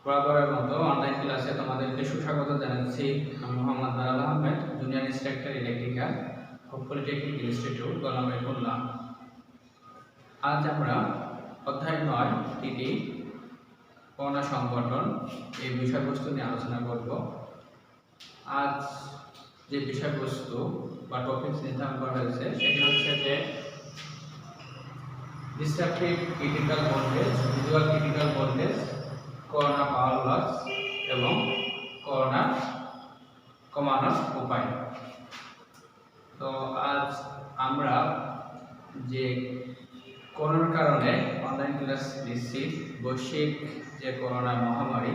বরাবরের মতো অনলাইন ক্লাসে তোমাদেরকে সুস্বাগত জানাচ্ছি। আমি Mohammad Naral Ahmed, junior instructor electrical, polytechnic institute, গলামাই খুলনা। আজ আমরা অধ্যায় 9 টিটি করোনা সংগঠন এই বিষয়বস্তু নিয়ে আলোচনা করব। আজ যে বিষয়বস্তু বা টপিকস নির্ধারণ করা হয়েছে সেটি হচ্ছে যে destructive critical voltage, visual critical voltage, corona power loss এবং করোনা কমানোর উপায়। তো আজ আমরা যে করোনার কারণে অনলাইন ক্লাস দিচ্ছি, বৈশ্বিক যে করোনা মহামারী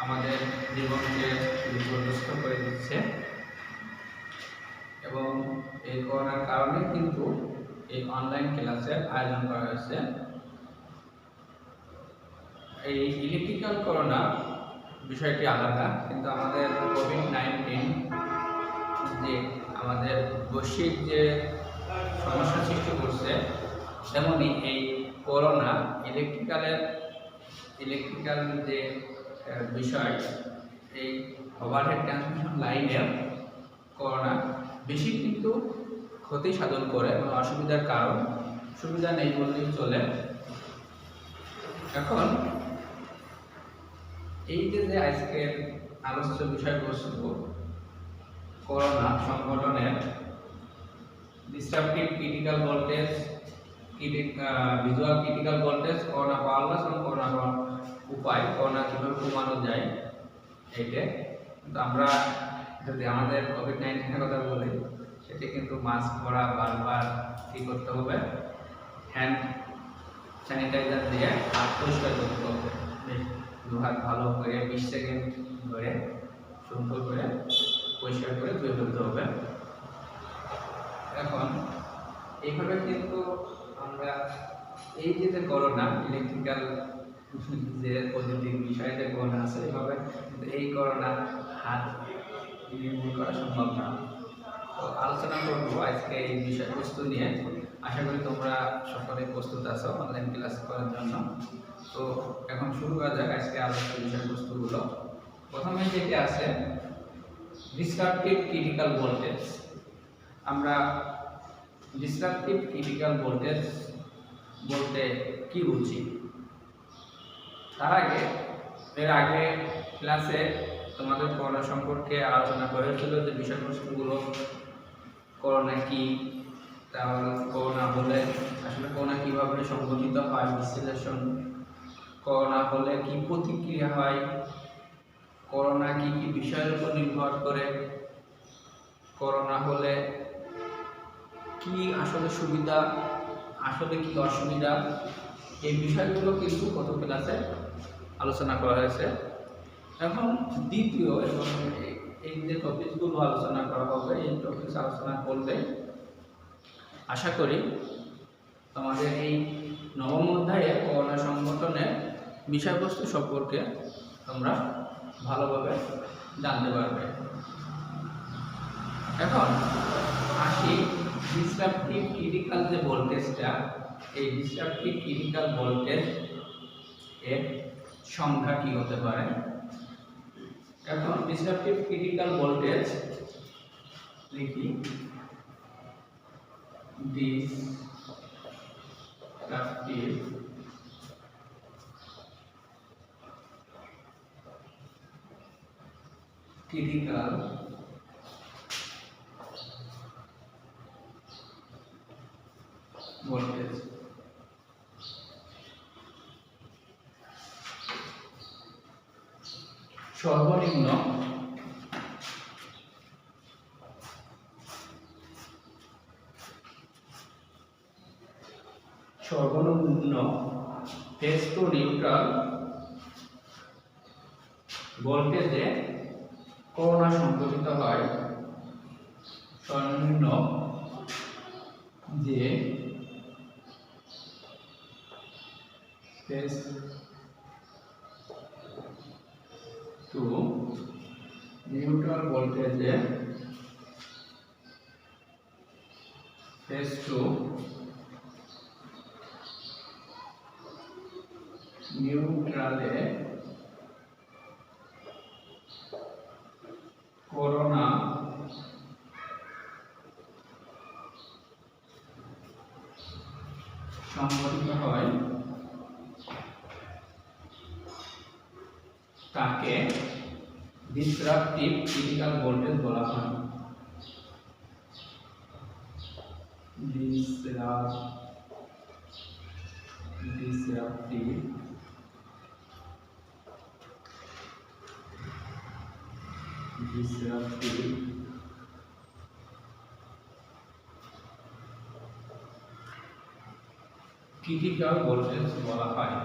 আমাদের জীবনকে বিপর্যস্ত করে দিচ্ছে এবং এই করোনার কারণে কিন্তু এই অনলাইন ক্লাসের আয়োজন করা হয়েছে। এই ইলেকট্রিক্যাল করোনা বিষয়টি আলাদা, কিন্তু আমাদের কোভিড-19 যে আমাদের বৈশ্বিক যে সমস্যা সৃষ্টি করছে, তেমনি এই করোনা ইলেকট্রিক্যাল যে বিষয়, এই ওভারহেড ট্রান্সমিশন লাইনের করোনা বেশি কিন্তু ক্ষতি সাধন করে এবং অসুবিধার কারণ, সুবিধা নেই বললেই চলে। এখন এই যে আজকের আলোচ্য বিষয়বস্তু করোনা সংগঠনের destructive critical voltage, visual critical voltage, corona power loss এবং করোনা উপায়, করোনা কীভাবে কমানো যায় এইটা। কিন্তু আমরা যদি আমাদের কোভিড-19 এর কথা বলি, সেটি কিন্তু মাস্ক পরা, বারবার কী করতে হবে, হ্যান্ড স্যানিটাইজার দিয়ে হাত পরিষ্কার করতে হবে। দু হাত ভালো করে 20 সেকেন্ড ধরে সুন্দর করে পরিষ্কার করে ধুয়ে ফেলতে হবে। এখন এইভাবে কিন্তু আমরা এই যে করোনা ইলেকট্রিক্যাল যে পজিটিভ বিষয় যে করোনা আছে, এইভাবে এই করোনা হাত নির্মূল করা সম্ভব না। তো আলোচনা করবো আজকে এই বিষয়বস্তু নিয়ে। আশা করি তোমরা সকলে প্রস্তুত আছো অনলাইন ক্লাস করার জন্য। তো এখন শুরু করা যাক আজকে আলোচিত বিষয়বস্তুগুলো। প্রথমে যেটি আছে ডিস্ট্রাকটিভ ক্রিটিক্যাল ভোল্টেজ। আমরা ডিস্ট্রাকটিভ ক্রিটিক্যাল ভোল্টেজ বলতে কি বুঝি, তার এর আগে ক্লাসে তোমাদের করোনা সম্পর্কে আলোচনা করেছিল যে বিষয়বস্তুগুলো, করোনা কি, তাহলে করোনা হলে আসলে করোনা কীভাবে সংঘটিত হয়, বিশ্লেষণ, করোনা হলে কি প্রতিক্রিয়া হয়, করোনা কি কি বিষয়ের উপর নির্ভর করে, করোনা হলে কি আসলে সুবিধা, আসলে কি অসুবিধা, এই বিষয়গুলো কিন্তু গত ক্লাসে আলোচনা করা হয়েছে। এখন দ্বিতীয় এবং এই যে টপিকগুলো আলোচনা করা হবে, এই টপিক আলোচনা করলে আশা করি তোমাদের এই নবম অধ্যায়ে করোনা সংগঠনের বিষয়বস্তু সম্পর্কে তোমরা ভালোভাবে জানতে পারবে। এখন আসি ডিস্ট্রাকটিভ ক্রিটিক্যাল যে ভোল্টেজটা, এই ডিস্ট্রাকটিভ ক্রিটিক্যাল ভোল্টেজ এর সংখ্যা কি হতে পারে। এখন ডিস্ট্রাকটিভ ক্রিটিক্যাল ভোল্টেজ লিখি, ডিস্ট্রাকটিভ ক্রিটিক্যাল ভোল্টেজ সর্বনিম্ন ফেজ টু নিউট্রাল ভোল্টেজে করোনা সংঘটিত হয়। সর্বনিম্ন যে ফেজ টু নিউট্রাল ভোল্টেজে ফেজ টু নিউট্রালে করোনা সংঘটিত হয় তাকে ডিসরাপটিভ ক্রিটিক্যাল ভোল্টেজ বলা হয়। ডিসরাপটিভ ক্রিটিক্যাল ভোল্টেজ বলা হয়।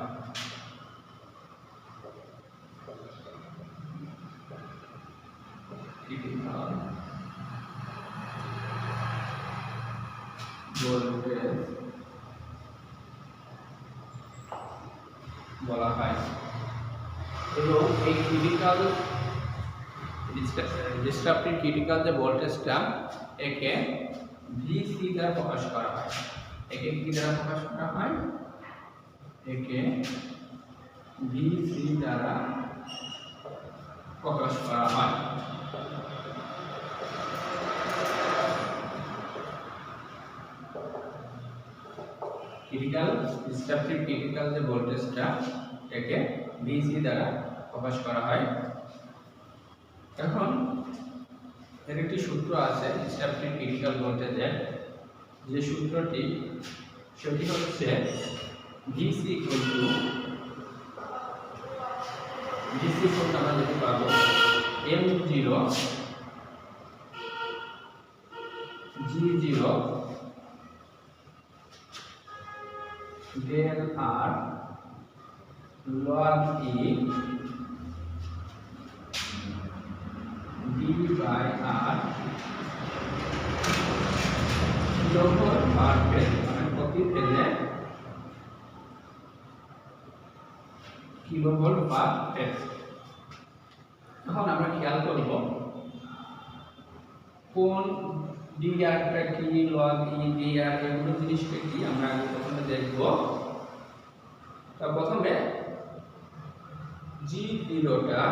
ক্রিটিক্যাল ভোল্টেজ বলা হয় এবং এই ক্রিটিক্যাল ডিসরাপটিভ ক্রিটিক্যাল যে ভোল্টেজটা একে ভিসি দ্বারা প্রকাশ করা হয়। একে কি দ্বারা প্রকাশ করা হয়? একে ভিসি দ্বারা প্রকাশ করা হয়। ক্রিটিক্যাল ডিসরাপটিভ ক্রিটিক্যাল যে ভোল্টেজটা একে ভিসি দ্বারা প্রকাশ করা হয়। এখন এর একটি সূত্র আছে ডিসরাপটিভ ক্রিটিক্যাল ভোল্টেজের, যে সূত্রটি সেটি হচ্ছে ভিসি আমরা যেটি পাবো M0 G0 del R log E d by R kilovolt per phase, মানে প্রতি ফেজে কিলোভোল্ট পার ফেজ। এখন আমরা খেয়াল করব কোন ডিআরটা কি, লগ ই ডিআর এগুলো জিনিসটা কি আমরা প্রথমে দেখব। তা প্রথমে G0টা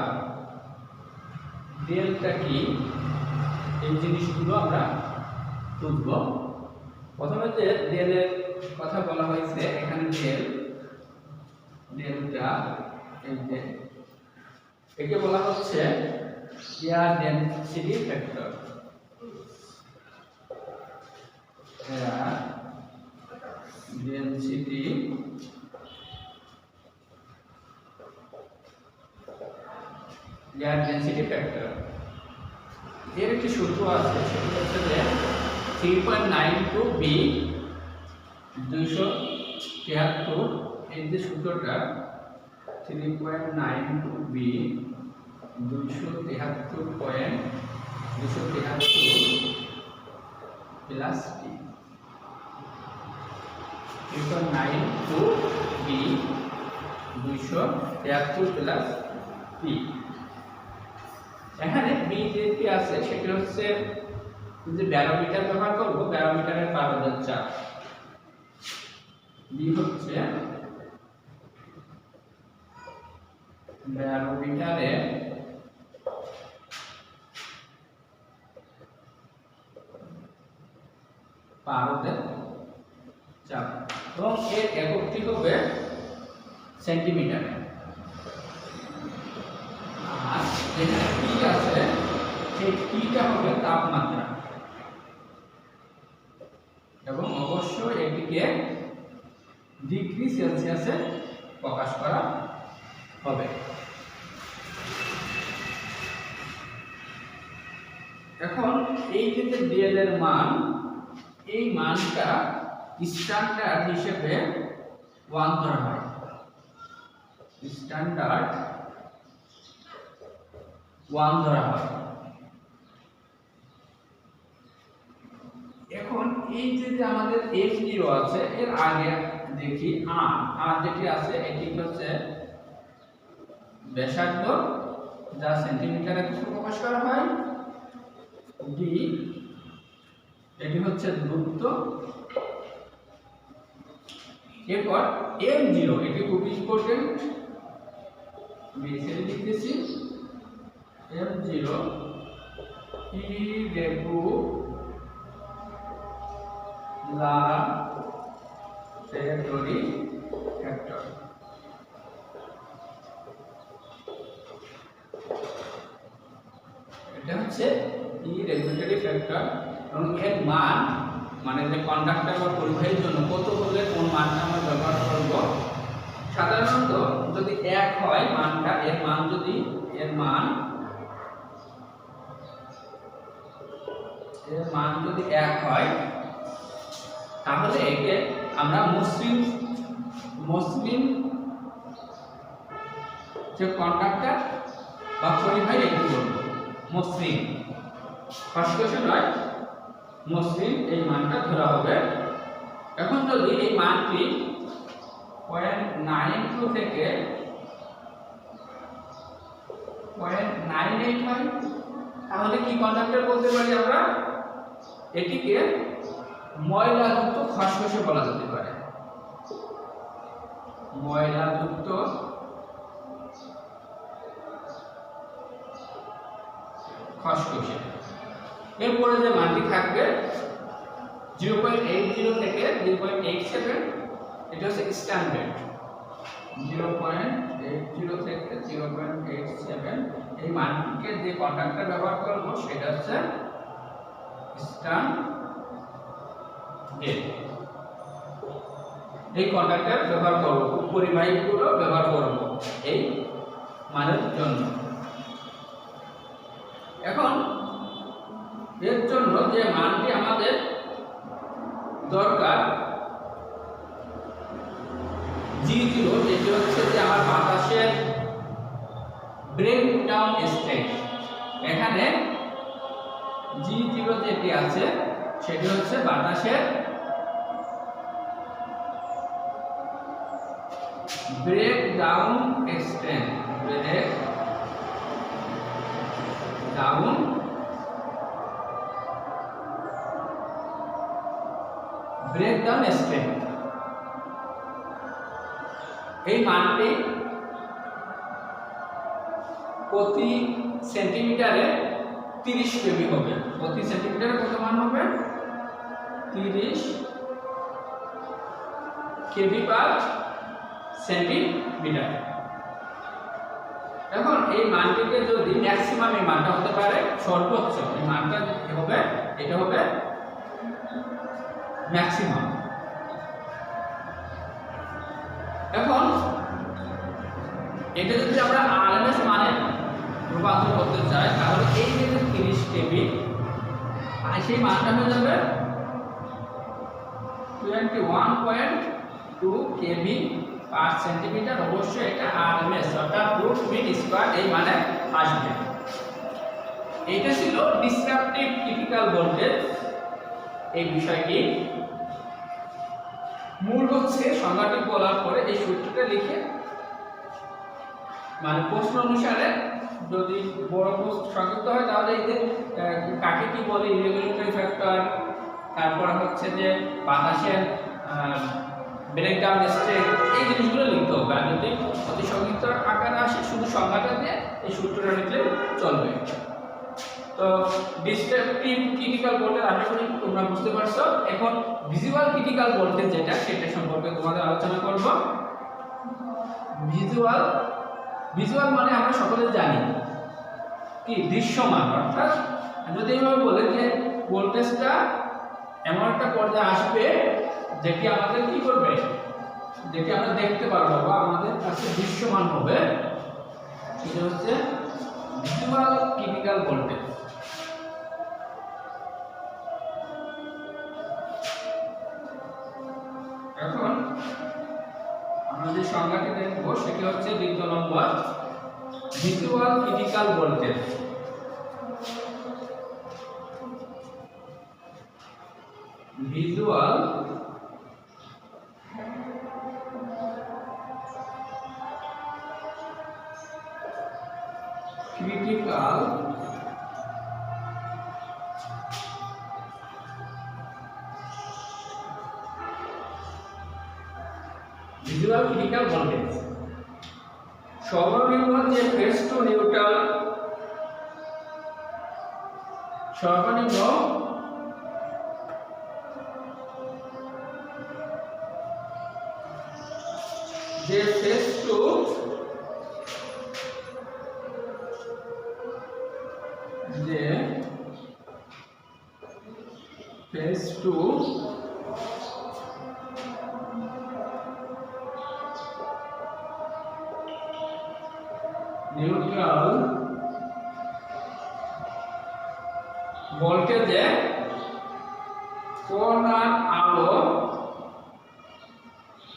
ডেলটা কি এই জিনিসগুলো আমরা বুঝব। প্রথমে যে ডেলের কথা বলা হয়েছে এখানে ডেলটা এই যে একে বলা হচ্ছে air density factor. Air density factor এর একটি সূত্র আছে, সেটি হচ্ছে যে 3.92 b 273, এই যে সূত্রটা 3.92 b 273 plus t, 3.92 b 273 plus t। এখানে বি যেটি আছে সেটি হচ্ছে যে ব্যারোমিটার ব্যবহার করব, ব্যারোমিটারের পারদের চাপ। বি হচ্ছে ব্যারোমিটারের পারদের চাপ এবং এর এককটি হবে সেন্টিমিটারে। আর যেখানে টি আছে সেই টিটা হবে তাপমাত্রা এবং অবশ্যই এটিকে ডিগ্রি সেলসিয়াসে প্রকাশ করা হবে। এখন এই যে ডেল এর মান, এই মানটা স্ট্যান্ডার্ড হিসেবে 1 ধরা হয়। স্ট্যান্ডার্ড 1 ধরা হয়। এখন এই যে আমাদের F0 আছে এর আগে দেখি R যেটি আছে এটি হচ্ছে ব্যাসার্ধ যা সেন্টিমিটারে প্রকাশ করা হয়। D এটি হচ্ছে দূরত্ব। এরপর M0 এটি খুব ইম্পর্টেন্ট, বেসে লিখতেছি M0 ইরেগুলারিটি ফ্যাক্টর। এটা হচ্ছে ইরেগুলারিটি ফ্যাক্টর এবং এর মান মানে যে কন্ডাক্টর বা পরিবাহীর জন্য কত হলে কোন মানটা আমরা ব্যবহার করব। সাধারণত যদি 1 হয় মানটা, এর মান যদি এর মান যদি 1 হয় তাহলে একে আমরা মসৃণ যে কন্ডাক্টর বা পরিবাহী এটি বলব মসৃণ, খসখসে নয়, মসৃণ এই মানটা ধরা হবে। এখন যদি এই মানটি 0.92 থেকে 0.98 হয় তাহলে কি কন্ডাক্টর বলতে পারি আমরা? এটিকে ময়লাযুক্ত খসখসে বলা যেতে পারে, ময়লাযুক্ত খসখসে। এরপরে যে মানটি থাকবে 0.80 থেকে 0.87, এটা হচ্ছে স্ট্যান্ডার্ড। 0.80 থেকে 0.87 এই মানটিকে যে কন্ডাক্টর ব্যবহার করব সেটা হচ্ছে স্ট্যান্ডার্ড। এই কন্ডাক্টর ব্যবহার করব, পরিবাহীগুলো ব্যবহার করব এই মানের জন্য। এখন এর জন্য যে মানটি আমাদের দরকার G0, যেটি হচ্ছে যে আমার বাতাসের ব্রেকডাউন স্ট্রেংথ। এখানে G0 যেটি আছে সেটি হচ্ছে বাতাসের ব্রেকডাউন স্ট্রেংথ, ব্রেকডাউন স্ট্রেংথ। এই মানটি প্রতি সেন্টিমিটারে 30 কেবি হবে। প্রতি সেন্টিমিটারে কত মান হবে? 30 কেবি পার সেন্টিমিটার। এখন এই মানটিকে যদি ম্যাক্সিমাম এই মানটা হতে পারে সর্বোচ্চ, এই মানটা হবে এটা হবে ম্যাক্সিমাম। এখন এটা যদি আমরা আরএমএস মানে রূপান্তর করতে চাই তাহলে এই যে 30 কেবি আর সেই মানটা হয়ে যাবে 21.2 কেবি পার সেন্টিমিটার। অবশ্যই এটা আরএমএস অর্থাৎ রুট মিন স্কয়ার এই মানে আসবে। এটা ছিল ডিসরাপটিভ ক্রিটিক্যাল ভোল্টেজ। এই বিষয়টি মূল হচ্ছে সংজ্ঞাটি বলার পরে এই সূত্রটা লিখে মানে প্রশ্ন অনুসারে যদি বড় প্রশ্ন সংক্ষিপ্ত হয় তাহলে এই যে কাকে কি বলে ইরেগুলারিটি ফ্যাক্টর, তারপর হচ্ছে যে বাতাসের ব্রেকডাউন স্ট্রেংথ, এই জিনিসগুলো লিখতে হবে। আর যদি অতি সংক্ষিপ্ত আকারে আসে শুধু সংজ্ঞাটা দিয়ে এই সূত্রটা লিখলে চলবে। তো ডিসট্রাকটিভ ক্রিটিক্যাল ভোল্টেজ আশা করি তোমরা বুঝতে পারছো। এখন ভিজুয়াল ক্রিটিক্যাল ভোল্টেজ যেটা সেটা সম্পর্কে তোমাদের আলোচনা করব। ভিজুয়াল মানে আমরা সকলে জানি কি দৃশ্যমান, অর্থাৎ যদি এইভাবে বলে যে ভোল্টেজটা এমন একটা পর্যায়ে আসবে যেটি আমাদের কি করবে, যেটি আমরা দেখতে পারবো বা আমাদের কাছে দৃশ্যমান হবে, সেটা হচ্ছে ভিজুয়াল ক্রিটিক্যাল ভোল্টেজ। এখন আমরা যে সংজ্ঞাটি দেখব সেটি হচ্ছে 2 number, visual critical voltage. Visual critical voltage সর্বনিম্ন যে ফেজ টু নিউট্রাল সর্বনিম্ন যে ফেজ টু নিউট্রাল ভোল্টেজে কোণার আলো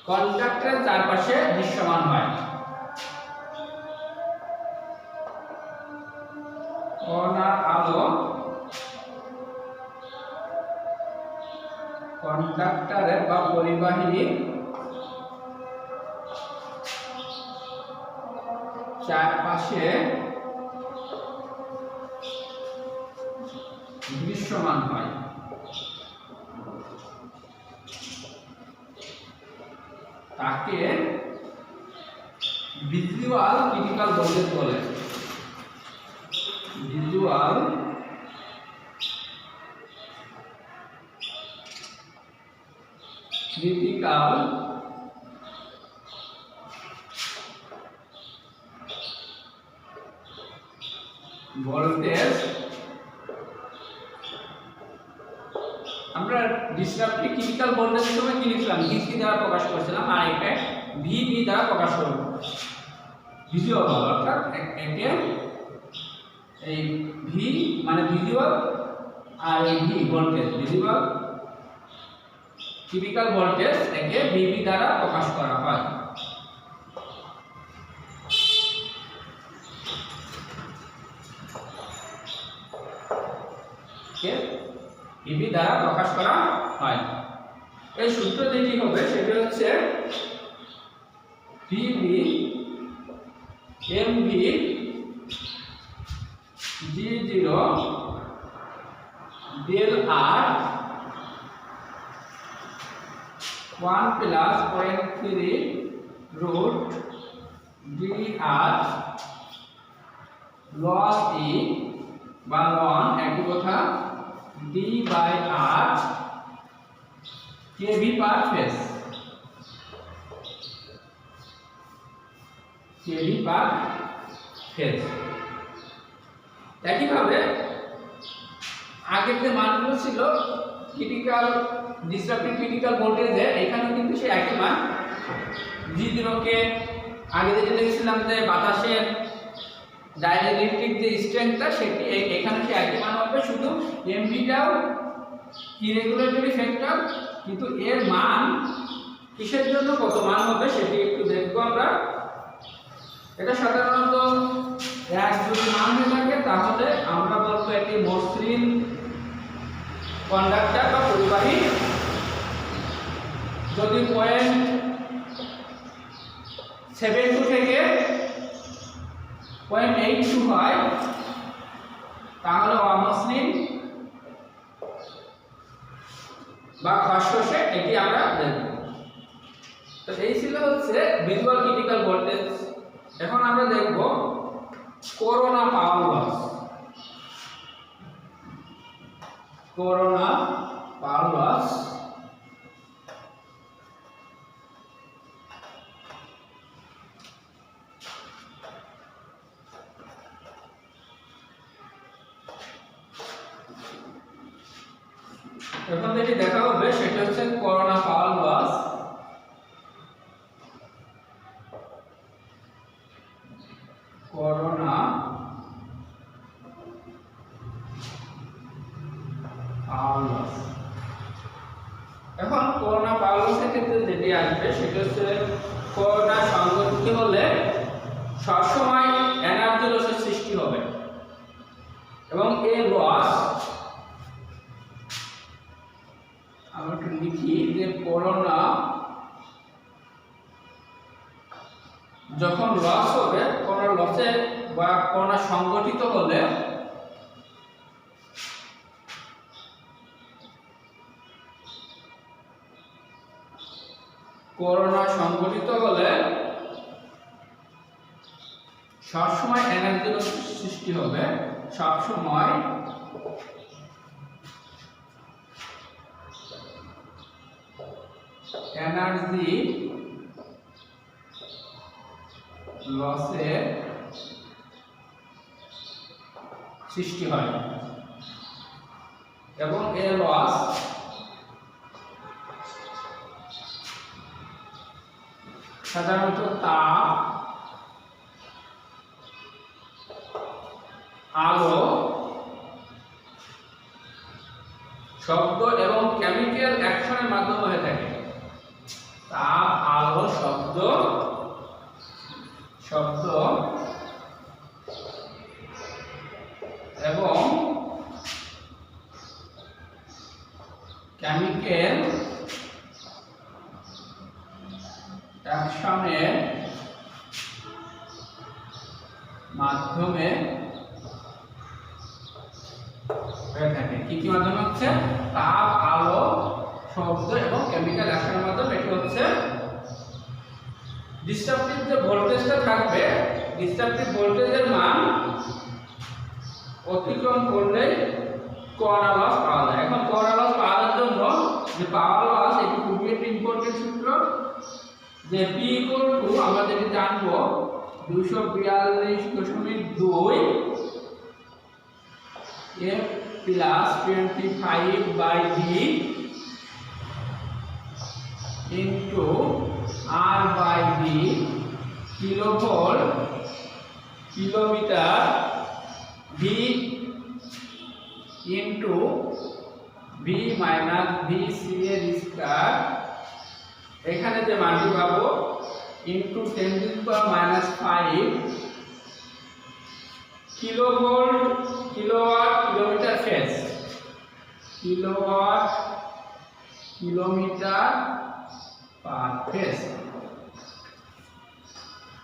কন্ডাক্টরের চারপাশে দৃশ্যমান হয়। কোণার আলো কন্ডাক্টরের বা পরিবাহীর চারপাশে দৃশ্যমান হয়। তাকে ভিজুয়াল ক্রিটিক্যাল ভোল্টেজ বলে। ভিজুয়াল ক্রিটিক্যাল ভোল্টেজ আমরা ডিসরাপটিভ ক্রিটিক্যাল ভোল্টেজের সময় কি লিখলাম? ডিসি দ্বারা প্রকাশ করেছিলাম, আর এটা ভিভি দ্বারা প্রকাশ করব। ভিজুয়াল অর্থাৎ একে এই ভি মানে ভিজুয়াল আর এই V voltage, visual critical voltage একে ভিভি দ্বারা প্রকাশ করা হয়। ভিভি দ্বারা প্রকাশ করা হয়। এই সূত্র যেটি হবে সেটা হচ্ছে VV MV G0 del R 1 plus 0.3 root dr log E বা ln একই কথা d by r kV per phase, kV per phase। একইভাবে আগের যে মানগুলো ছিল ক্রিটিক্যাল ডিসরাপটিভ ক্রিটিক্যাল ভোল্টেজে, এখানেও কিন্তু সেই একই মান। G0 কে আগে যেটা লিখেছিলাম যে বাতাসের ডাইইলেকট্রিক যে স্ট্রেংথটা, সেটি এখানে সেই একই মান হবে, শুধু এমভিটাও ইরেগুলেটরি ফ্যাক্টর, কিন্তু এর মান কিসের জন্য কত মান হবে সেটি একটু দেখব আমরা। এটা সাধারণত এক যদি মান হয়ে থাকে তাহলে আমরা বলবো এটি মসৃণ কন্ডাক্টর বা পরিবাহী। যদি 0.72 থেকে 0.82 হয় তাহলে অমসৃণ বা খসখসে, এটি আমরা দেখব। তো এই ছিল হচ্ছে ভিজুয়াল ক্রিটিক্যাল ভোল্টেজ। এখন আমরা দেখব corona power loss. Corona power loss এখন যেটি দেখা হবে সেটা হচ্ছে corona power loss. Corona power loss. এখন করোনা পাওয়ার লসের ক্ষেত্রে যেটি আসবে সেটা হচ্ছে করোনা সংঘটিত হলে সবসময় এনার্জি লসের সৃষ্টি হবে, এবং এই লস আমরা একটু লিখি যে করোনা যখন লস হবে, কোন লসে বা করোনা সংঘটিত হলে সবসময় এনার্জি লস সৃষ্টি হবে, সবসময় এনার্জি লসের সৃষ্টি হয় এবং এই লস সাধারণত তাপ, আলো, শব্দ এবং কেমিক্যাল অ্যাকশনের মাধ্যমে হয়ে থাকে। তাপ, আলো, শব্দ এবং কেমিক্যাল অ্যাকশনের মাধ্যমে হয়ে থাকে। কি কি মাধ্যমে হচ্ছে? তাপ, আলো, শব্দ এবং কেমিক্যাল অ্যাকশনের মাধ্যমে। এটি হচ্ছে ডিস্ট্রাকটিভ যে ভোল্টেজটা থাকবে, ডিস্ট্রাকটিভ ভোল্টেজের মান অতিক্রম করলে কোয়ার্টার লস পাওয়া যায়। এখন কোয়ার্টার লস পাওয়ার জন্য যে পাওয়ার লস, এটি খুবই একটি ইম্পর্টেন্ট সূত্র, যে P আমরা যেটি জানবো 242.2 F plus 25/D into R/D kilovolt kilometre V into V minus VC এর স্কয়ার, এখানে যে মানটি পাবো into 10⁻⁵ kilovolt kilowatt kilometre phase, kilowatt kilometre পার ফেজ।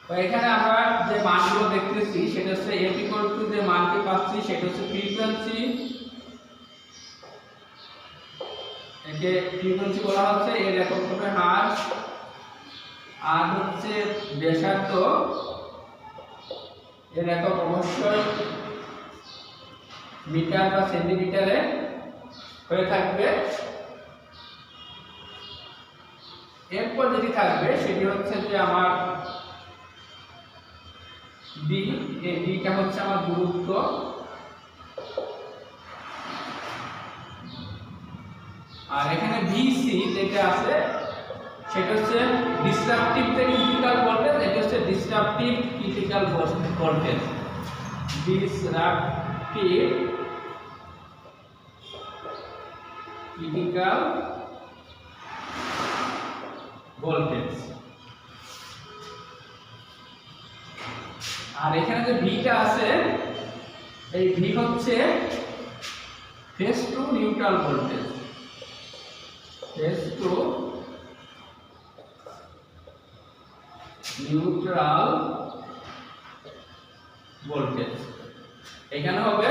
তো এখানে আমরা যে মানগুলো দেখতেছি সেটা হচ্ছে F = যে মানটি পাচ্ছি সেটা হচ্ছে ফ্রিকোয়েন্সি, একে ফ্রিকোয়েন্সি বলা হচ্ছে, এর একক হবে হার্জ, আর হচ্ছে ব্যাসার্ধ, এর একক অবশ্যই মিটার বা সেন্টিমিটারে হয়ে থাকবে। এরপর যেটি থাকবে সেটি হচ্ছে যে আমার ডি, এই ডিটা হচ্ছে আমার দূরত্ব, আর এখানে ভিসি যেটা আছে সেটা হচ্ছে ডিসরাপটিভ থেকে ক্রিটিক্যাল ভোল্টেজ, এটা হচ্ছে disruptive critical voltage, disruptive critical voltage. আর এখানে যে ভিটা আছে, এই ভি হচ্ছে phase to neutral voltage, phase to neutral voltage, এখানে হবে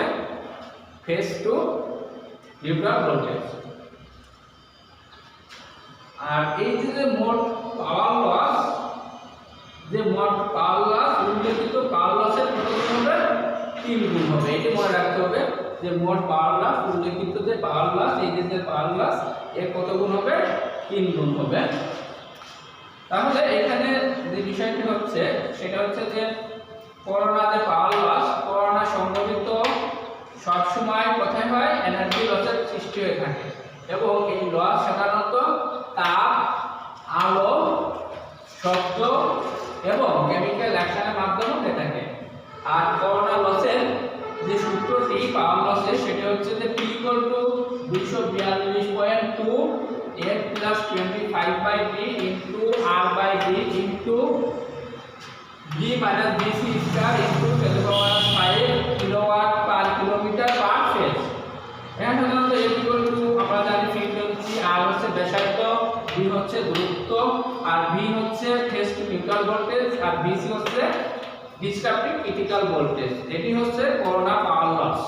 ফেজ টু নিউট্রাল ভোল্টেজ। আর এই যে মোট পাওয়ার লস, যে মোট পাওয়ার লস উল্লেখিত পাওয়ার লসের কত গুণ হবে? 3 গুণ হবে। এটি মনে রাখতে হবে যে মোট পাওয়ার লস উল্লেখিত যে পাওয়ার লস, এই যে পাওয়ার লস এর কত গুণ হবে? 3 গুণ হবে। তাহলে এখানে যে বিষয়টি হচ্ছে সেটা হচ্ছে যে করোনা যে পাওয়ার লস, করোনা সংঘটিত সবসময় কোথায় হয়? এনার্জি লসের সৃষ্টি হয়ে থাকে, এবং এই লস সাধারণত তাপ, আলো, শব্দ এবং কেমিক্যাল অ্যাকশনের মাধ্যমে হয়ে থাকে। আর করোনা লসের যে সূত্রটি পাওয়ার লসের সেটা হচ্ছে যে P = 242.2 F plus 25/D into R/D into V minus VC square into 10⁻⁵ kilowatt per kilometre পার ফেজ। এখানে সাধারণত F = আমরা জানি ফ্রিকোয়েন্সি, R হচ্ছে ব্যাসার্ধ, V হচ্ছে দূরত্ব, আর V হচ্ছে phase to neutral voltage, R VC হচ্ছে ডিসরাপটিভ ক্রিটিক্যাল ভোল্টেজ। এটি হচ্ছে করোনা পাওয়ার লস।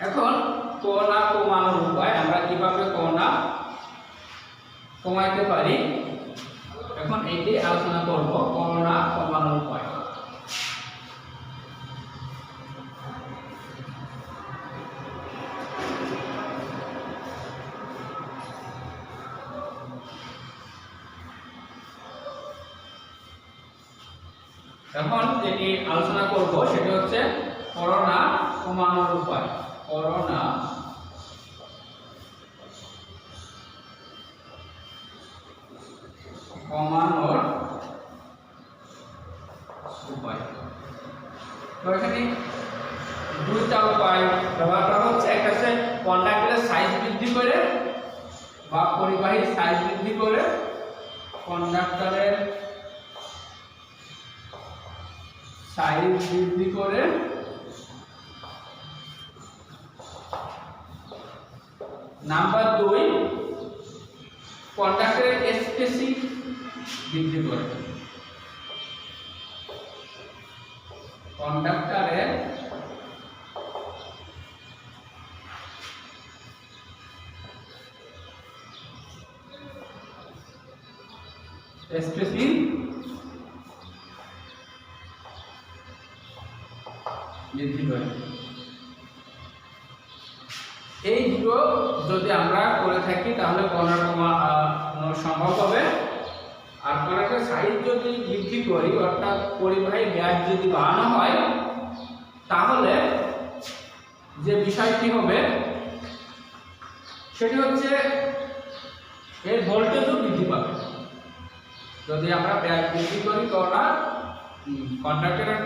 এখন করোনা কমানোর উপায়, আমরা কিভাবে করোনা কমাইতে পারি, এখন এটি আলোচনা করব, করোনা কমানোর উপায়। এখন যেটি আলোচনা করব সেটি হচ্ছে করোনা কমানোর উপায়। করোনা কমানোর উপায়। তো এখানে দুইটা উপায় ব্যবহার করা হচ্ছে। একটা হচ্ছে কন্ডাক্টরের সাইজ বৃদ্ধি করে বা পরিবাহীর সাইজ বৃদ্ধি করে কন্ডাক্টরের সাইজ বৃদ্ধি করে নাম্বার 2 কন্ডাক্টরের স্পেসিং বৃদ্ধি করে। কন্ডাক্টরের স্পেসিং বৃদ্ধি করে। এই দুটো যদি আমরা করে থাকি তাহলে করোনা কমানো সম্ভব হবে। আর কন্ডাক্টরের সাইজ যদি বৃদ্ধি করি অর্থাৎ পরিবাহী ব্যাস যদি বাড়ানো হয় তাহলে যে বিষয়টি হবে সেটি হচ্ছে এর ভোল্টেজও বৃদ্ধি পাবে। যদি আমরা ব্যাস বৃদ্ধি করি কন্ডাক্টরের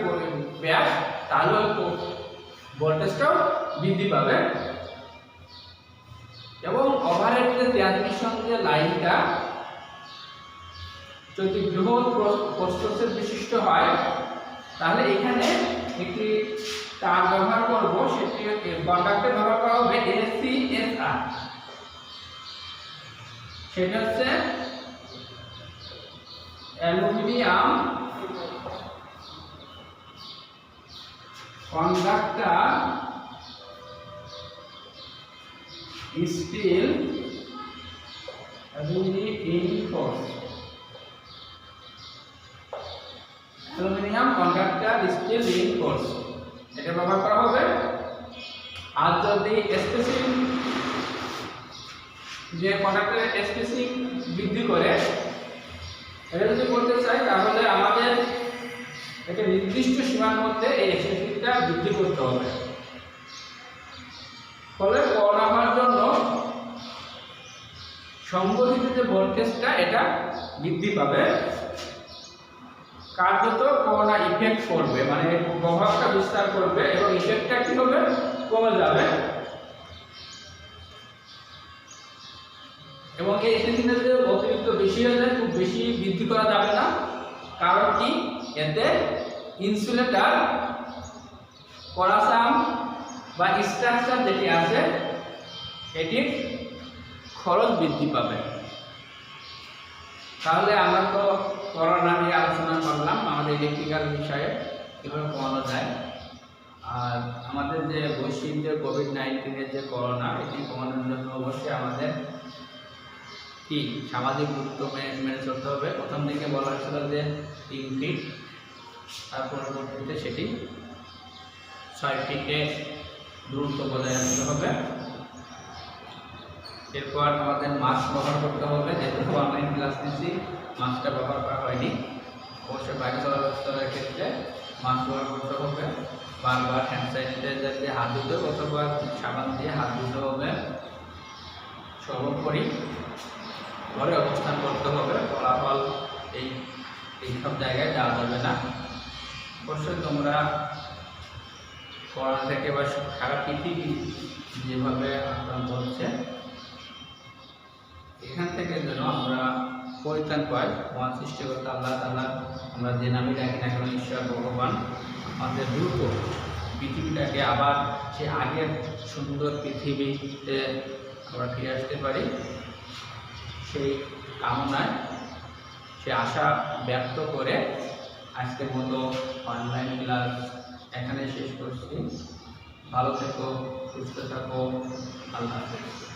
ব্যাস তাহলে ভোল্টেজটাও বৃদ্ধি পাবে এবং ওভারহেড যে ট্রান্সমিশন যে লাইনটা যদি বৃহৎ প্রস্থের বিশিষ্ট হয় তাহলে এখানে একটি তার ব্যবহার করব, সেটি কন্ডাক্টর ব্যবহার করা হবে ACSR। সেটা হচ্ছে aluminium conductor steel reinforce. Aluminium conductor steel reinforce এটা ব্যবহার করা হবে। আর যদি স্পেসিং যে কন্ডাক্টরের স্পেসিং বৃদ্ধি করে এটা যদি করতে চাই তাহলে আমাদের একটা নির্দিষ্ট সীমার মধ্যে এই স্পেসিংটা বৃদ্ধি করতে হবে। ফলে করোনা হওয়ার জন্য সংগঠিত যে ভোল্টেজটা এটা বৃদ্ধি পাবে, কার্যত করোনা ইফেক্ট করবে, মানে প্রভাবটা বিস্তার করবে এবং ইফেক্টটা কি হবে, কমে যাবে। এবং এই স্পেসিংটা যদি অতিরিক্ত বেশি হয়ে যায়, খুব বেশি বৃদ্ধি করা যাবে না। কারণ কি, এতে ইনসুলেটর পরাসাম বা স্ট্রাকচার যেটি আছে এটির খরচ বৃদ্ধি পাবে। তাহলে আমরা তো করোনা নিয়ে আলোচনা করলাম, আমাদের ইলেকট্রিক্যাল বিষয়ে কীভাবে কমানো যায়। আর আমাদের যে বৈশ্বিক যে কোভিড-19 যে করোনা, এটি কমানোর জন্য অবশ্যই আমাদের কি সামাজিক দূরত্ব মেনে চলতে হবে। প্রথম দিকে বলা হয়েছিল যে 3 ফিট, তার পরবর্তীতে সেটি 6 ফিটে দূরত্ব বজায় রাখতে হবে। এরপর আমাদের মাস্ক ব্যবহার করতে হবে, যেহেতু অনলাইন ক্লাস নিচ্ছি মাস্কটা ব্যবহার করা হয়নি। অবশ্যই বাইরে চলাচলের ক্ষেত্রে মাস্ক ব্যবহার করতে হবে। বারবার হ্যান্ড স্যানিটাইজার দিয়ে হাত ধুতে অথবা সাবান দিয়ে হাত ধুতে হবে। সর্বোপরি ঘরে অবস্থান করতে হবে, ফলাফল এইসব জায়গায় যাওয়া যাবে না। অবশ্যই তোমরা করোনা থেকে বা সারা পৃথিবী যেভাবে আক্রান্ত হচ্ছে এখান থেকে যেন আমরা পরিত্রাণ পাই। মহান সৃষ্টিকর্তা আল্লাহ তাআলা আমরা যে নামে ডাকি না কেন, ঈশ্বর ভগবান, আমাদের দ্রুত পৃথিবীটাকে আবার সে আগের সুন্দর পৃথিবীতে আমরা ফিরে আসতে পারি, সেই কামনায় সে আশা ব্যক্ত করে আজকের মতো অনলাইন ক্লাস এখানে শেষ করছি। ভালো থেকো, সুস্থ থাকো, আল্লাহ হাফেজ।